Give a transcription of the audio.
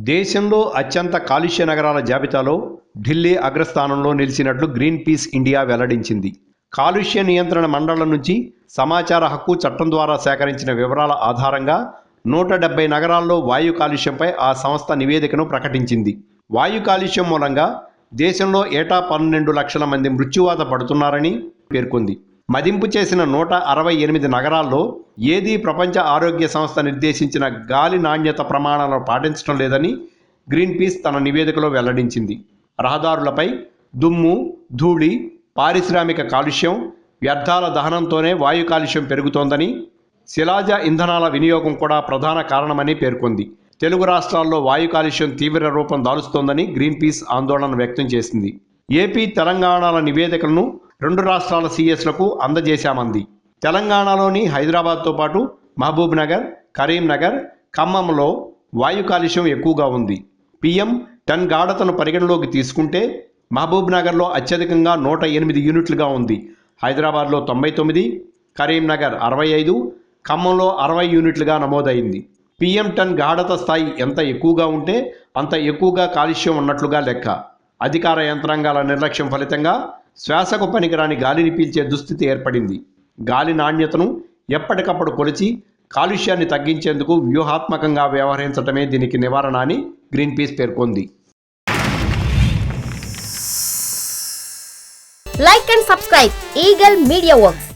దేశంలో అత్యంత కాలుష్య నగరాల జాబితాలో ఢిల్లీ అగ్రస్థానంలో నిలిచినట్లు గ్రీన్ పీస్ ఇండియా వెల్లడించింది. కాలుష్య నియంత్రణ మండళ్ల నుంచి సమాచార హక్కు చట్టం ద్వారా సేకరించిన వివరాల ఆధారంగా 170 నగరాల్లో వాయు కాలుష్యంపై ఆ సంస్థ నివేదికను ప్రకటించింది. వాయు కాలుష్యం మూలంగా దేశంలో ఏటా 12 లక్షల మంది మృత్యువాత పడుతున్నారని పేర్కొంది. మదింపు చేసిన 168 నగరాల్లో ఏదీ ప్రపంచ ఆరోగ్య సంస్థ నిర్దేశించిన గాలి నాణ్యత ప్రమాణాలను పాటించడం లేదని గ్రీన్ పీస్ తన నివేదికలో వెల్లడించింది. రహదారులపై దుమ్ము, ధూళి, పారిశ్రామిక కాలుష్యం, వ్యర్థాల దహనంతోనే వాయు కాలుష్యం పెరుగుతోందని, శిలాజ ఇంధనాల వినియోగం కూడా ప్రధాన కారణమని పేర్కొంది. తెలుగు రాష్ట్రాల్లో వాయు కాలుష్యం తీవ్ర రూపం దాలుస్తోందని గ్రీన్ పీస్ ఆందోళన వ్యక్తం చేసింది. ఏపీ, తెలంగాణల నివేదికలను 2 రాష్ట్రాల సీఎస్లకు అందజేశామంది. తెలంగాణలోని హైదరాబాద్తో పాటు మహబూబ్ నగర్, కరీంనగర్, ఖమ్మంలో వాయు కాలుష్యం ఎక్కువగా ఉంది. PM10 గాఢతను పరిగణలోకి తీసుకుంటే మహబూబ్ నగర్లో అత్యధికంగా 108 యూనిట్లుగా ఉంది. హైదరాబాద్లో 99, కరీంనగర్ 65, ఖమ్మంలో 60 యూనిట్లుగా నమోదైంది. PM10 గాఢత స్థాయి ఎంత ఎక్కువగా ఉంటే అంత ఎక్కువగా కాలుష్యం ఉన్నట్లుగా లెక్క. అధికార యంత్రాంగాల నిర్లక్ష్యం ఫలితంగా శ్వాసకు పనికిరాని గాలిని పీల్చే దుస్థితి ఏర్పడింది. గాలి నాణ్యతను ఎప్పటికప్పుడు కొలిచి కాలుష్యాన్ని తగ్గించేందుకు వ్యూహాత్మకంగా వ్యవహరించడమే దీనికి నివారణ అని గ్రీన్ పీస్ పేర్కొంది. Like and subscribe Eagle Media Works.